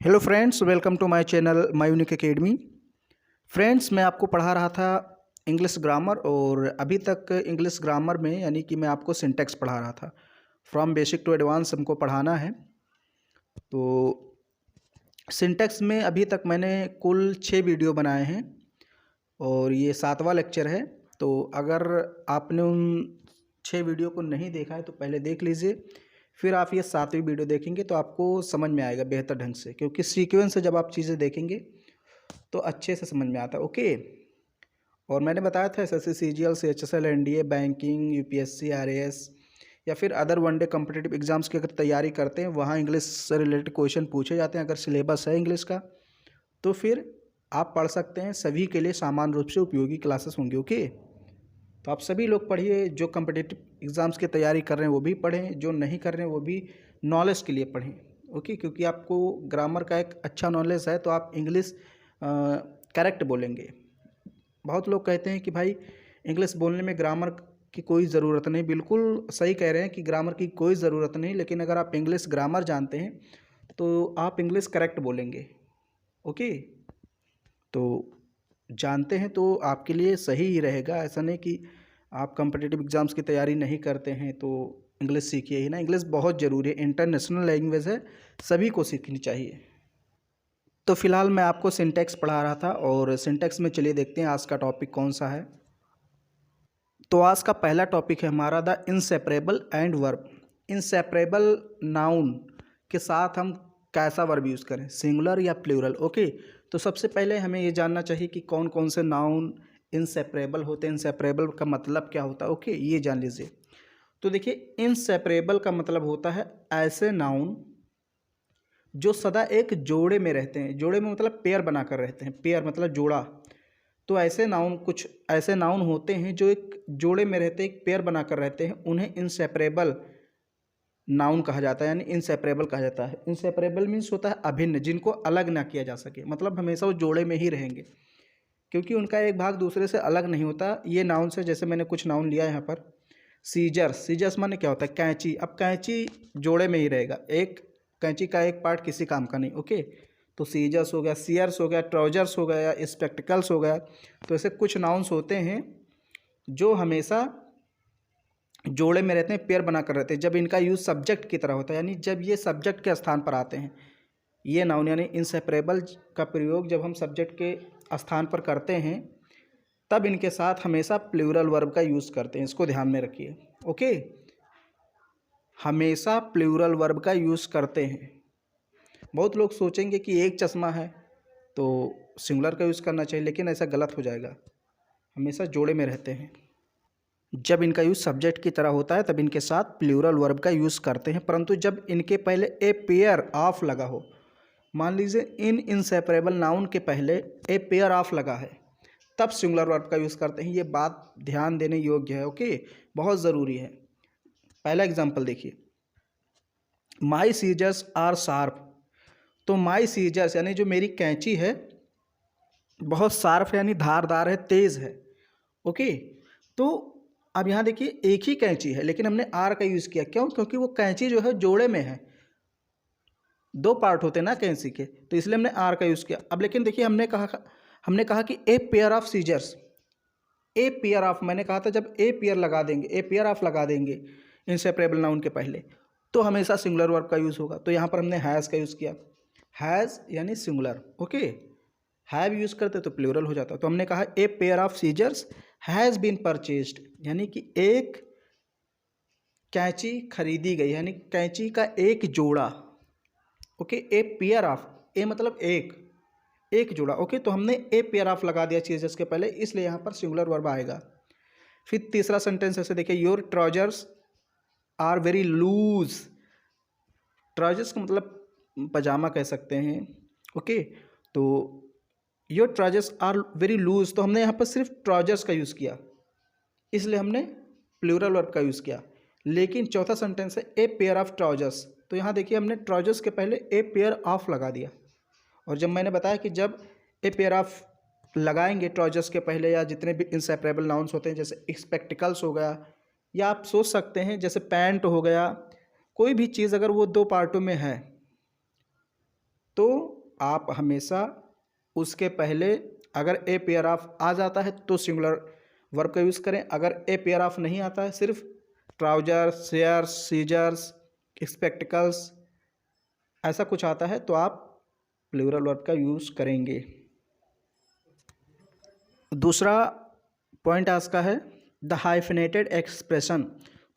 Hello friends, welcome to my channel my unique academy. Friends, मैं आपको पढ़ा रहा था इंग्लिश ग्रामर और अभी तक इंग्लिश ग्रामर में यानी कि मैं आपको सिंटैक्स पढ़ा रहा था। फ्रॉम बेसिक टू एडवांस हमको पढ़ाना है। तो सिंटैक्स में अभी तक मैंने कुल 6 वीडियो बनाए हैं और ये 7वां लेक्चर है। तो अगर आपने उन 6 वीडियो को नहीं देखा है तो पहले देख लीजिए, फिर आप ये 7वीं वीडियो देखेंगे तो आपको समझ में आएगा बेहतर ढंग से, क्योंकि सीक्वेंस से जब आप चीज़ें देखेंगे तो अच्छे से समझ में आता है। ओके। और मैंने बताया था SSC, CGL, CHSL, NDA, banking, UPSC, RAS या फिर अदर वनडे कॉम्पिटिटिव एग्जाम्स की अगर तैयारी करते हैं, वहाँ इंग्लिश से रिलेटेड क्वेश्चन पूछे जाते हैं। अगर सिलेबस है इंग्लिश का तो फिर आप पढ़ सकते हैं। सभी के लिए समान रूप से उपयोगी क्लासेस होंगी। ओके। तो आप सभी लोग पढ़िए, जो कॉम्पिटिटिव एग्ज़ाम्स की तैयारी कर रहे हैं वो भी पढ़ें, जो नहीं कर रहे हैं वो भी नॉलेज के लिए पढ़ें। ओके, क्योंकि आपको ग्रामर का एक अच्छा नॉलेज है तो आप इंग्लिश करेक्ट बोलेंगे। बहुत लोग कहते हैं कि भाई इंग्लिश बोलने में ग्रामर की कोई ज़रूरत नहीं। बिल्कुल सही कह रहे हैं कि ग्रामर की कोई ज़रूरत नहीं, लेकिन अगर आप इंग्लिश ग्रामर जानते हैं तो आप इंग्लिश करेक्ट बोलेंगे। ओके, तो जानते हैं तो आपके लिए सही ही रहेगा। ऐसा नहीं कि आप कॉम्पिटिटिव एग्ज़ाम्स की तैयारी नहीं करते हैं तो इंग्लिश सीखिए ही ना। इंग्लिश बहुत ज़रूरी है, इंटरनेशनल लैंग्वेज है, सभी को सीखनी चाहिए। तो फिलहाल मैं आपको सिंटैक्स पढ़ा रहा था और सिंटैक्स में चलिए देखते हैं आज का टॉपिक कौन सा है। तो आज का पहला टॉपिक है हमारा the inseparable and verb. Inseparable noun के साथ हम कैसा वर्ब यूज़ करें, सिंगुलर या प्लूरल। ओके, तो सबसे पहले हमें ये जानना चाहिए कि कौन कौन से नाउन इनसेपरेबल होते हैं, इनसेपरेबल का मतलब क्या होता है। ओके, ये जान लीजिए। तो देखिए, इनसेपरेबल का मतलब होता है ऐसे नाउन जो सदा एक जोड़े में रहते हैं। जोड़े में मतलब पेयर बनाकर रहते हैं, पेयर मतलब जोड़ा। तो ऐसे नाउन, कुछ ऐसे नाउन होते हैं जो एक जोड़े में रहते हैं, एक पेयर बनाकर रहते हैं, उन्हें इनसेपरेबल नाउन कहा जाता है, यानी इनसेपरेबल कहा जाता है। इनसेपरेबल मीन्स होता है अभिन्न, जिनको अलग ना किया जा सके, मतलब हमेशा वो जोड़े में ही रहेंगे क्योंकि उनका एक भाग दूसरे से अलग नहीं होता। ये नाउन से, जैसे मैंने कुछ नाउन लिया है यहाँ पर। सीजर्स, सीजर्स माने क्या होता है, कैंची। अब कैंची जोड़े में ही रहेगा, एक कैंची का एक पार्ट किसी काम का नहीं। ओके, तो सीजर्स हो गया, सीयर्स हो गया, ट्राउजर्स हो गया, स्पेक्टिकल्स हो गया। तो ऐसे कुछ नाउन्स होते हैं जो हमेशा जोड़े में रहते हैं, पेयर बनाकर रहते हैं। जब इनका यूज़ सब्जेक्ट की तरह होता है, यानी जब ये सब्जेक्ट के स्थान पर आते हैं, ये नाउन यानी इनसेपरेबल का प्रयोग जब हम सब्जेक्ट के स्थान पर करते हैं तब इनके साथ हमेशा प्लूरल वर्ब का यूज़ करते हैं। इसको ध्यान में रखिए। ओके, हमेशा प्लूरल वर्ब का यूज़ करते हैं। बहुत लोग सोचेंगे कि एक चश्मा है तो सिंगुलर का यूज़ करना चाहिए, लेकिन ऐसा गलत हो जाएगा। हमेशा जोड़े में रहते हैं। जब इनका यूज़ सब्जेक्ट की तरह होता है तब इनके साथ प्लूरल वर्ब का यूज़ करते हैं, परंतु जब इनके पहले ए पेयर ऑफ लगा हो, मान लीजिए इन इनसेपरेबल नाउन के पहले ए पेयर ऑफ लगा है, तब सिंगुलर वर्ब का यूज़ करते हैं। ये बात ध्यान देने योग्य है। ओके, बहुत ज़रूरी है। पहला एग्जांपल देखिए, माई सीजर्स आर शार्प। तो माई सीजर्स यानी जो मेरी कैंची है बहुत शार्प है, यानी धारदार है, तेज़ है। ओके, तो अब यहाँ देखिए एक ही कैंची है लेकिन हमने आर का यूज़ किया। क्यों? क्योंकि वो कैंची जो है जोड़े में है, दो पार्ट होते हैं ना कैंची के, तो इसलिए हमने आर का यूज़ किया। अब लेकिन देखिए हमने कहा कि a pair of scissors. A pair of, मैंने कहा था जब ए पेयर लगा देंगे, ए पेयर ऑफ लगा देंगे इनसेपरेबल नाउन के पहले तो हमेशा सिंगुलर वर्ब का यूज़ होगा। तो यहाँ पर हमने हैज़ का यूज़ किया। हैज़ यानी सिंगुलर। ओके, हैव यूज़ करते तो प्लूरल हो जाता। तो हमने कहा a pair of scissors has been purchased, यानी कि एक कैंची खरीदी गई, यानी कैंची का एक जोड़ा। ओके, ए पेयर ऑफ, ए मतलब एक जोड़ा। ओके, तो हमने ए पेयर ऑफ लगा दिया सीजर्स के पहले, इसलिए यहाँ पर सिंगुलर वर्ब आएगा। फिर तीसरा सेंटेंस ऐसे देखिए, your trousers are very loose. Trousers का मतलब पजामा कह सकते हैं। ओके, तो your trousers are very loose, तो हमने यहाँ पर सिर्फ ट्राउजर्स का यूज़ किया, इसलिए हमने प्लूरल वर्ब का यूज़ किया। लेकिन चौथा सेंटेंस है ए पेयर ऑफ ट्राउजर्स, तो यहाँ देखिए हमने ट्राउजर्स के पहले ए पेयर ऑफ लगा दिया। और जब मैंने बताया कि जब ए पेयर ऑफ लगाएंगे ट्राउजर्स के पहले, या जितने भी इनसेपरेबल नाउन्स होते हैं जैसे स्पेक्टिकल्स हो गया, या आप सोच सकते हैं जैसे पैंट हो गया, कोई भी चीज़ अगर वो दो पार्टों में है तो आप हमेशा उसके पहले अगर ए पेयर ऑफ आ जाता है तो सिंगुलर वर्ब का यूज़ करें। अगर ए पेयर ऑफ नहीं आता है, सिर्फ ट्राउजर्स, शेयर्स, सीजर्स, स्पेक्टिकल्स ऐसा कुछ आता है, तो आप प्लूरल वर्ब का यूज़ करेंगे। दूसरा पॉइंट आज का है द हाइफिनेटेड एक्सप्रेशन।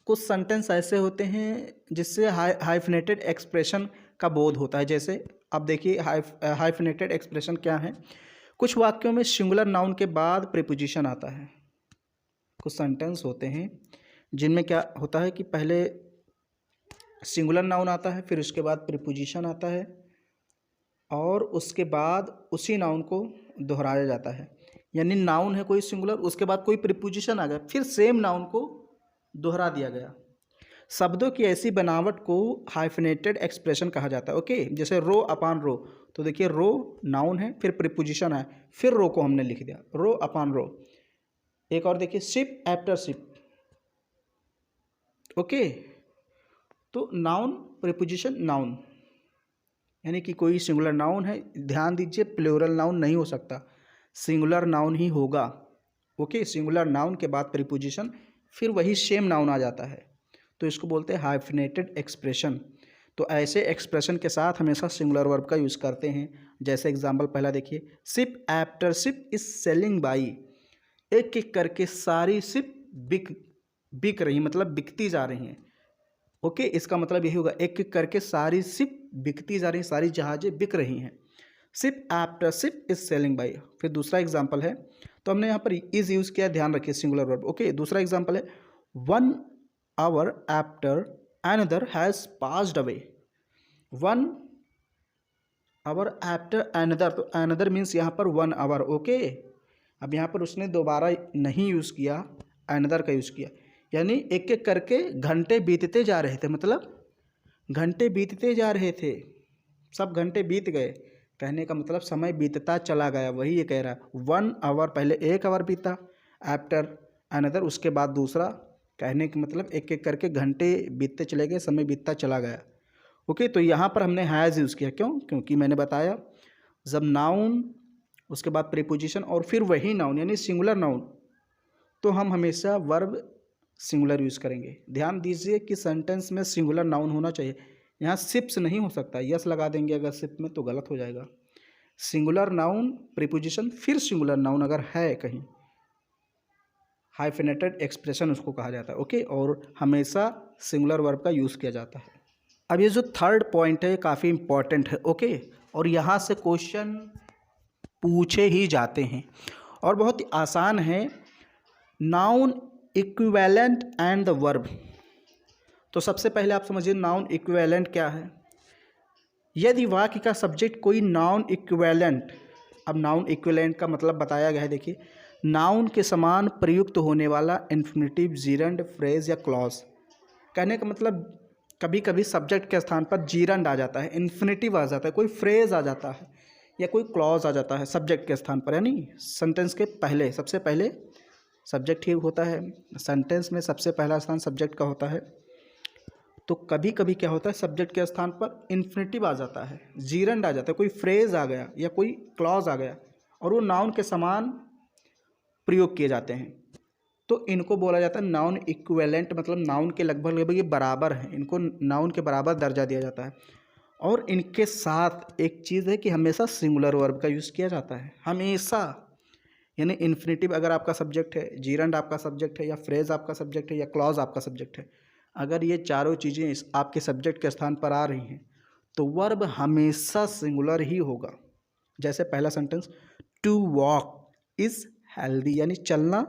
कुछ सेंटेंस ऐसे होते हैं जिससे हाइफिनेटेड एक्सप्रेशन का बोध होता है। जैसे अब देखिए हाइफिनेटेड एक्सप्रेशन क्या है। कुछ वाक्यों में सिंगुलर नाउन के बाद प्रीपोजिशन आता है। कुछ सेंटेंस होते हैं जिनमें क्या होता है कि पहले सिंगुलर नाउन आता है, फिर उसके बाद प्रीपोजिशन आता है और उसके बाद उसी नाउन को दोहराया जाता है। यानी नाउन है कोई सिंगुलर, उसके बाद कोई प्रीपोजिशन आ गया, फिर सेम नाउन को दोहरा दिया गया। शब्दों की ऐसी बनावट को हाइफिनेटेड एक्सप्रेशन कहा जाता है। ओके, जैसे रो अपान रो, तो देखिए रो नाउन है, फिर प्रीपोजिशन है, फिर रो को हमने लिख दिया, रो अपान रो। एक और देखिए शिप आफ्टर शिप। ओके, तो नाउन प्रीपोजिशन नाउन, यानी कि कोई सिंगुलर नाउन है, ध्यान दीजिए प्लूरल नाउन नहीं हो सकता, सिंगुलर नाउन ही होगा। ओके, सिंगुलर नाउन के बाद प्रीपोजिशन, फिर वही सेम नाउन आ जाता है, तो इसको बोलते हैं हाइफिनेटेड एक्सप्रेशन। तो ऐसे एक्सप्रेशन के साथ हमेशा सिंगुलर वर्ब का यूज़ करते हैं। जैसे एग्जांपल पहला देखिए, ship after ship is selling by. एक एक करके सारी शिप बिक रही, मतलब बिकती जा रही हैं। ओके, इसका मतलब यही होगा, एक एक करके सारी शिप बिकती जा रही हैं, सारी जहाज़ें बिक रही हैं। Ship after ship is selling by. फिर दूसरा एग्जांपल है, तो हमने यहाँ पर इज यूज़ किया, ध्यान रखिए सिंगुलर वर्ब। ओके, दूसरा एग्जांपल है 1 hour after another has passed away. 1 hour after another, तो another मीन्स यहाँ पर 1 hour। ओके, अब यहाँ पर उसने दोबारा नहीं यूज़ किया, another का यूज़ किया, यानी एक एक करके घंटे बीतते जा रहे थे, मतलब घंटे बीतते जा रहे थे, सब घंटे बीत गए। कहने का मतलब समय बीतता चला गया, वही ये कह रहा है। 1 hour, पहले 1 hour बीता, आफ्टर अनदर उसके बाद दूसरा। कहने का मतलब एक एक करके घंटे बीतते चले गए, समय बीतता चला गया। ओके, तो यहाँ पर हमने हैज़ यूज़ किया, क्यों? क्योंकि मैंने बताया जब नाउन उसके बाद प्रीपोजिशन और फिर वही नाउन यानी सिंगुलर नाउन, तो हम हमेशा वर्ब सिंगुलर यूज़ करेंगे। ध्यान दीजिए कि सेंटेंस में सिंगुलर नाउन होना चाहिए। यहाँ शिप्स नहीं हो सकता, यस लगा देंगे अगर शिप में तो गलत हो जाएगा। सिंगुलर नाउन प्रीपोजिशन फिर सिंगुलर नाउन अगर है कहीं, हाइफिनेटेड एक्सप्रेशन उसको कहा जाता है। ओके, और हमेशा सिंगुलर वर्ब का यूज़ किया जाता है। अब ये जो थर्ड पॉइंट है काफ़ी इंपॉर्टेंट है। ओके, और यहाँ से क्वेश्चन पूछे ही जाते हैं और बहुत ही आसान है। Noun equivalent and the verb. तो सबसे पहले आप समझिए नाउन इक्विवेलेंट क्या है। यदि वाक्य का सब्जेक्ट कोई नाउन इक्विवेलेंट, अब नाउन इक्विवेलेंट का मतलब बताया गया है, देखिए नाउन के समान प्रयुक्त होने वाला इन्फिनिटिव, जीरंड, फ्रेज या क्लॉज। कहने का मतलब कभी कभी सब्जेक्ट के स्थान पर जीरंड आ जाता है, इन्फिनिटिव आ जाता है, कोई फ्रेज आ जाता है या कोई क्लॉज आ जाता है सब्जेक्ट के स्थान पर, यानी सेंटेंस के पहले, सबसे पहले सब्जेक्ट ही होता है। सेंटेंस में सबसे पहला स्थान सब्जेक्ट का होता है। तो कभी कभी क्या होता है, सब्जेक्ट के स्थान पर इन्फिनिटिव आ जाता है, जीरंड आ जाता है, कोई फ्रेज आ गया या कोई क्लॉज आ गया और वो नाउन के समान प्रयोग किए जाते हैं, तो इनको बोला जाता है नाउन इक्विवेलेंट। मतलब नाउन के लगभग लगभग ये बराबर हैं, इनको नाउन के बराबर दर्जा दिया जाता है। और इनके साथ एक चीज़ है कि हमेशा सिंगुलर वर्ब का यूज़ किया जाता है, हमेशा। यानी इन्फिनिटिव अगर आपका सब्जेक्ट है, जीरंड आपका सब्जेक्ट है, या फ्रेज आपका सब्जेक्ट है, या क्लॉज आपका सब्जेक्ट है, अगर ये चारों चीज़ें इस आपके सब्जेक्ट के स्थान पर आ रही हैं तो वर्ब हमेशा सिंगुलर ही होगा। जैसे पहला sentence, to walk is healthy, यानी चलना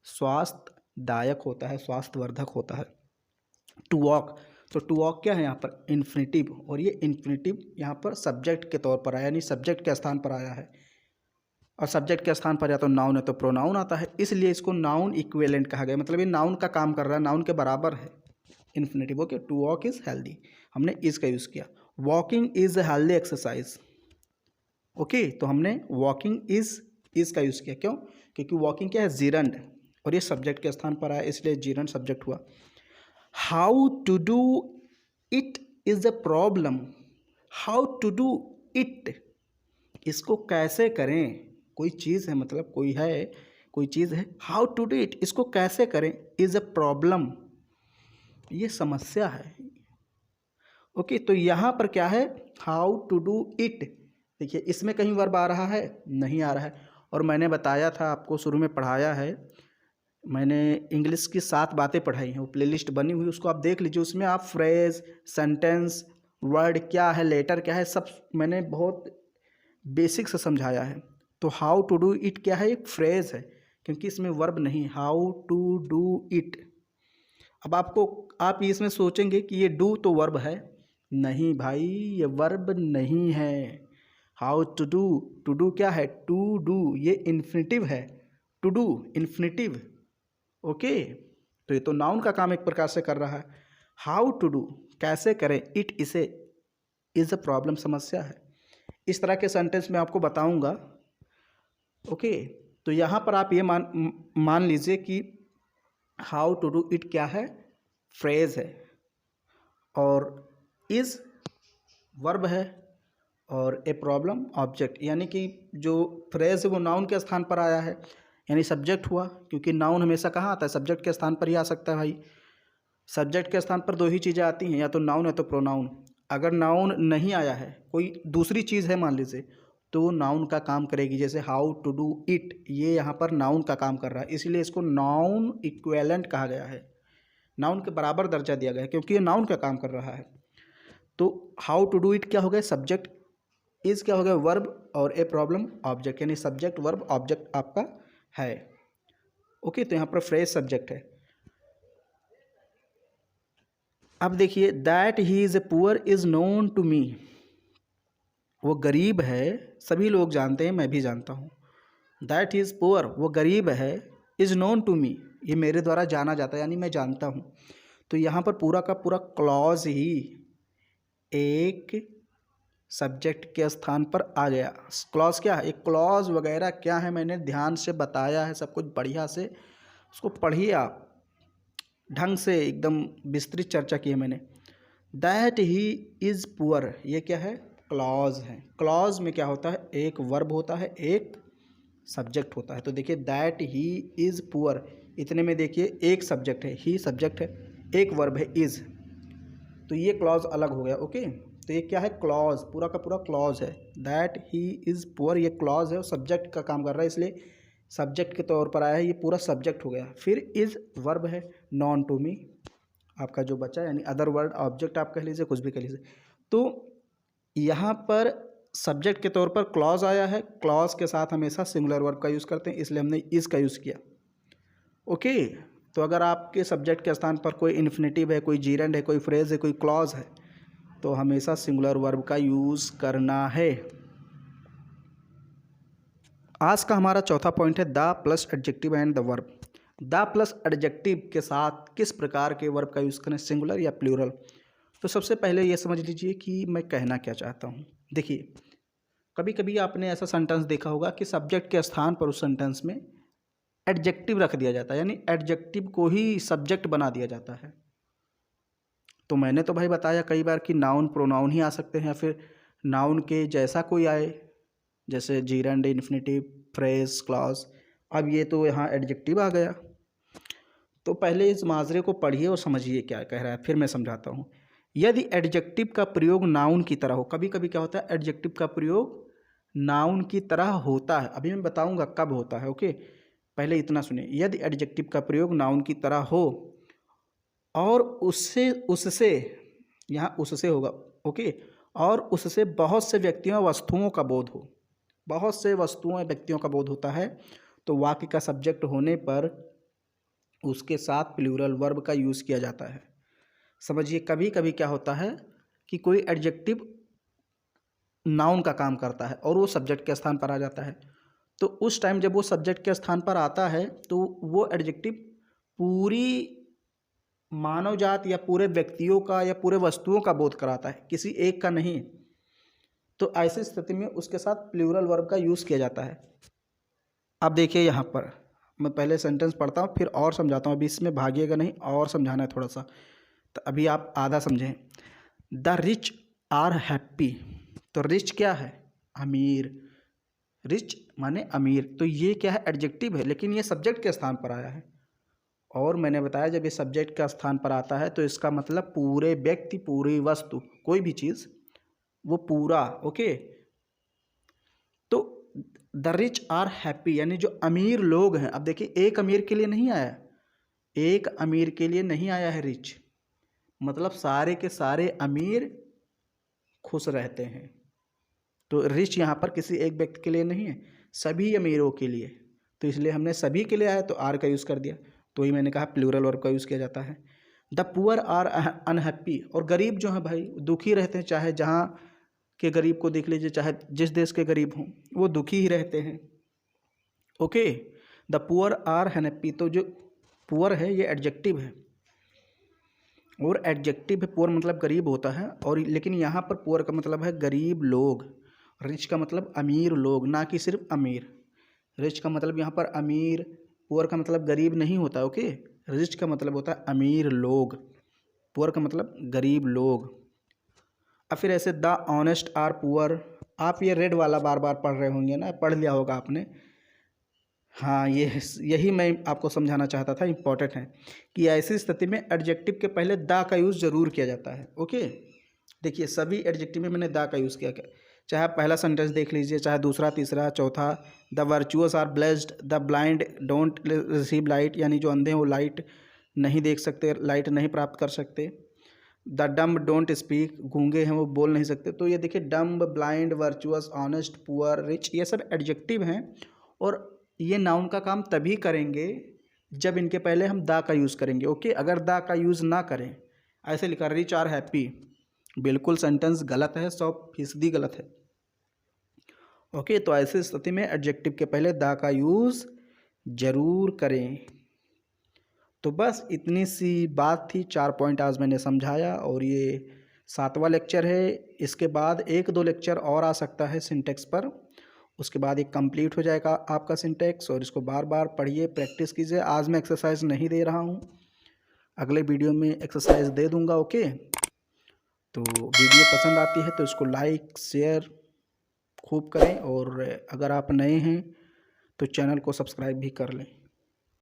स्वास्थ्यदायक होता है, स्वास्थ्यवर्धक होता है। टू वॉक, तो टू वॉक क्या है यहाँ पर, इन्फिनिटिव, और ये इन्फिनिटिव यहाँ पर सब्जेक्ट के तौर पर आया, यानी सब्जेक्ट के स्थान पर आया है। और सब्जेक्ट के स्थान पर या तो नाउन है तो प्रोनाउन आता है, इसलिए इसको नाउन इक्विवेलेंट कहा गया। मतलब ये नाउन का काम कर रहा है, नाउन के बराबर है, infinitive. Okay, to walk is healthy, हमने इज़ का यूज़ किया। Walking is a healthy exercise. Okay, तो हमने वॉकिंग इज़ का यूज़ किया, क्यों? क्योंकि वॉकिंग क्या है, जीरंड, और ये सब्जेक्ट के स्थान पर आया, इसलिए जीरंड सब्जेक्ट हुआ। How to do it is a problem. How to do it, इसको कैसे करें, कोई चीज़ है, मतलब कोई चीज़ है, हाउ टू डू इट, इसको कैसे करें, इज़ अ प्रॉब्लम, ये समस्या है। ओके, तो यहाँ पर क्या है, हाउ टू डू इट। देखिए इसमें कहीं वर्ब आ रहा है, नहीं आ रहा है। और मैंने बताया था आपको, शुरू में पढ़ाया है, मैंने इंग्लिश की 7 बातें पढ़ाई हैं, वो प्लेलिस्ट बनी हुई, उसको आप देख लीजिए। उसमें आप फ्रेज, सेंटेंस, वर्ड क्या है, लेटर क्या है, सब मैंने बहुत बेसिक से समझाया है। तो हाउ टू डू इट क्या है, एक फ्रेज है, क्योंकि इसमें वर्ब नहीं। How to do it. अब आप इसमें सोचेंगे कि ये डू तो वर्ब है, नहीं भाई, ये वर्ब नहीं है। हाउ टू डू क्या है, टू डू, ये इन्फिनिटिव है, टू डू इन्फिनिटिव। ओके, तो ये तो नाउन का काम एक प्रकार से कर रहा है। हाउ टू डू, कैसे करें, इट, इसे, इज अ प्रॉब्लम, समस्या है। इस तरह के सेंटेंस मैं आपको बताऊंगा। ओके, तो यहाँ पर आप ये मान लीजिए कि हाउ टू डू इट क्या है, फ्रेज है, और इज वर्ब है, और ए प्रॉब्लम ऑब्जेक्ट, यानी कि जो फ्रेज है वो नाउन के स्थान पर आया है, यानी सब्जेक्ट हुआ, क्योंकि नाउन हमेशा कहाँ आता है, सब्जेक्ट के स्थान पर ही आ सकता है भाई। सब्जेक्ट के स्थान पर 2 ही चीज़ें आती हैं, या तो नाउन या तो प्रोनाउन। अगर नाउन नहीं आया है, कोई दूसरी चीज़ है मान लीजिए, तो वो नाउन का काम करेगी। जैसे हाउ टू डू इट, ये यहाँ पर नाउन का काम कर रहा है, इसलिए इसको नाउन इक्विवेलेंट कहा गया है, नाउन के बराबर दर्जा दिया गया है, क्योंकि ये नाउन का काम कर रहा है। तो हाउ टू डू इट क्या हो गया, सब्जेक्ट, इज क्या हो गया, वर्ब, और ए प्रॉब्लम ऑब्जेक्ट, यानी सब्जेक्ट वर्ब ऑब्जेक्ट आपका है। ओके, तो यहाँ पर फ्रेज सब्जेक्ट है। अब देखिए, that he is a poor is known to me, वो गरीब है, सभी लोग जानते हैं, मैं भी जानता हूँ। दैट ही इज़ पुअर, वो गरीब है, इज़ नोन टू मी, ये मेरे द्वारा जाना जाता है, यानी मैं जानता हूँ। तो यहाँ पर पूरा का पूरा क्लॉज ही एक सब्जेक्ट के स्थान पर आ गया। क्लॉज क्या है, एक क्लॉज वगैरह क्या है, मैंने ध्यान से बताया है सब कुछ, बढ़िया से उसको पढ़िए आप, ढंग से एकदम विस्तृत चर्चा की है मैंने। दैट ही इज़ पुअर, ये क्या है, क्लॉज है। क्लॉज में क्या होता है, एक वर्ब होता है, एक सब्जेक्ट होता है। तो देखिए, दैट ही इज़ पुअर, इतने में देखिए एक सब्जेक्ट है, ही सब्जेक्ट है, एक वर्ब है इज़, तो ये क्लॉज अलग हो गया। ओके, तो ये क्या है, क्लॉज, पूरा का पूरा क्लॉज है। दैट ही इज़ पुअर, ये क्लॉज है और सब्जेक्ट का काम कर रहा है, इसलिए सब्जेक्ट के तौर पर आया है, ये पूरा सब्जेक्ट हो गया। फिर इज़ वर्ब है, नॉन टू मी आपका जो बचा, यानी अदर वर्ड ऑब्जेक्ट आप कह लीजिए, कुछ भी कह लीजिए। तो यहाँ पर सब्जेक्ट के तौर पर क्लॉज आया है, क्लॉज के साथ हमेशा सिंगुलर वर्ब का यूज़ करते हैं, इसलिए हमने इज़ का यूज़ किया। ओके, तो अगर आपके सब्जेक्ट के स्थान पर कोई इन्फिनेटिव है, कोई जीरेंड है, कोई फ्रेज है, कोई क्लॉज है, तो हमेशा सिंगुलर वर्ब का यूज़ करना है। आज का हमारा चौथा पॉइंट है the plus adjective and the verb. The plus adjective के साथ किस प्रकार के वर्ब का यूज़ करें, सिंगुलर या प्लूरल। तो सबसे पहले ये समझ लीजिए कि मैं कहना क्या चाहता हूँ। देखिए, कभी कभी आपने ऐसा सेंटेंस देखा होगा कि सब्जेक्ट के स्थान पर उस सेंटेंस में एडजेक्टिव रख दिया जाता है, यानी एडजेक्टिव को ही सब्जेक्ट बना दिया जाता है। तो मैंने तो भाई बताया कई बार कि नाउन प्रोनाउन ही आ सकते हैं, या फिर नाउन के जैसा कोई आए, जैसे जीरेंड, इन्फिनेटिव, फ्रेज, क्लॉज। अब ये तो यहाँ एडजेक्टिव आ गया। तो पहले इस माजरे को पढ़िए और समझिए क्या कह रहा है, फिर मैं समझाता हूँ। यदि एडजेक्टिव का प्रयोग नाउन की तरह हो, कभी कभी क्या होता है, एडजेक्टिव का प्रयोग नाउन की तरह होता है, अभी मैं बताऊँगा कब होता है। ओके, पहले इतना सुनिए। यदि एडजेक्टिव का प्रयोग नाउन की तरह हो और उससे उससे यहाँ उससे होगा, ओके, और उससे बहुत से व्यक्तियों वस्तुओं का बोध हो, बहुत से वस्तुओं व्यक्तियों का बोध होता है, तो वाक्य का सब्जेक्ट होने पर उसके साथ प्लूरल वर्ब का यूज़ किया जाता है। समझिए, कभी कभी क्या होता है कि कोई एडजेक्टिव नाउन का काम करता है और वो सब्जेक्ट के स्थान पर आ जाता है, तो उस टाइम जब वो सब्जेक्ट के स्थान पर आता है तो वो एडजेक्टिव पूरी मानव जात या पूरे व्यक्तियों का या पूरे वस्तुओं का बोध कराता है, किसी एक का नहीं। तो ऐसी स्थिति में उसके साथ प्लूरल वर्ब का यूज़ किया जाता है। अब देखिए, यहाँ पर मैं पहले सेंटेंस पढ़ता हूँ, फिर और समझाता हूँ, अभी इसमें भागिएगा नहीं, और समझाना है थोड़ा सा, तो अभी आप आधा समझें। द रिच आर हैप्पी, तो रिच क्या है, अमीर, रिच माने अमीर। तो ये क्या है, एडजेक्टिव है, लेकिन ये सब्जेक्ट के स्थान पर आया है। और मैंने बताया जब ये सब्जेक्ट का स्थान पर आता है तो इसका मतलब पूरे व्यक्ति, पूरी वस्तु, कोई भी चीज़, वो पूरा। ओके, तो द रिच आर हैप्पी यानी जो अमीर लोग हैं। अब देखिए, एक अमीर के लिए नहीं आया, एक अमीर के लिए नहीं आया है रिच, मतलब सारे के सारे अमीर खुश रहते हैं। तो रिच यहाँ पर किसी एक व्यक्ति के लिए नहीं है, सभी अमीरों के लिए। तो इसलिए हमने सभी के लिए आया तो आर का यूज़ कर दिया। तो ही मैंने कहा प्लूरल वर्ब का यूज़ किया जाता है। द पुअर आर अनहैप्पी, और गरीब जो हैं भाई दुखी रहते हैं। चाहे जहाँ के गरीब को देख लीजिए, चाहे जिस देश के गरीब हों, वो दुखी ही रहते हैं। Okay, the poor are unhappy, तो जो पुअर है ये एडजेक्टिव है, और एडजेक्टिव है, पुअर मतलब गरीब होता है, और लेकिन यहाँ पर पुअर का मतलब है गरीब लोग, रिच का मतलब अमीर लोग, ना कि सिर्फ अमीर। रिच का मतलब यहाँ पर अमीर, पुअर का मतलब गरीब नहीं होता। ओके, रिच का मतलब होता है अमीर लोग, पुअर का मतलब गरीब लोग। अब फिर ऐसे द ऑनेस्ट आर पुअर, आप ये रेड वाला बार बार पढ़ रहे होंगे ना, पढ़ लिया होगा आपने। हाँ, ये यही मैं आपको समझाना चाहता था, इम्पॉर्टेंट है कि ऐसी स्थिति में एडजेक्टिव के पहले द का यूज़ ज़रूर किया जाता है। ओके, देखिए सभी एडजेक्टिव में मैंने द का यूज़ किया, चाहे आप पहला सेंटेंस देख लीजिए, चाहे दूसरा, तीसरा, चौथा। The virtuous are blessed, the blind don't receive light, यानी जो अंधे हैं वो लाइट नहीं देख सकते, लाइट नहीं प्राप्त कर सकते। द डम्ब डोंट स्पीक, गूंगे हैं वो बोल नहीं सकते। तो ये देखिए, dumb, blind, virtuous, honest, poor, rich, ये सब एडजेक्टिव हैं, और ये नाउन का काम तभी करेंगे जब इनके पहले हम द का यूज़ करेंगे। ओके, अगर द का यूज़ ना करें, ऐसे लिखा रिच आर हैप्पी, बिल्कुल सेंटेंस गलत है, 100% गलत है। ओके, तो ऐसी स्थिति में एडजेक्टिव के पहले द का यूज़ जरूर करें। तो बस इतनी सी बात थी, 4 पॉइंट आज मैंने समझाया, और ये 7वां लेक्चर है। इसके बाद 1-2 लेक्चर और आ सकता है सिंटेक्स पर, उसके बाद एक कंप्लीट हो जाएगा आपका सिंटेक्स, और इसको बार बार पढ़िए, प्रैक्टिस कीजिए। आज मैं एक्सरसाइज नहीं दे रहा हूँ, अगले वीडियो में एक्सरसाइज दे दूँगा। ओके, तो वीडियो पसंद आती है तो इसको लाइक शेयर खूब करें, और अगर आप नए हैं तो चैनल को सब्सक्राइब भी कर लें।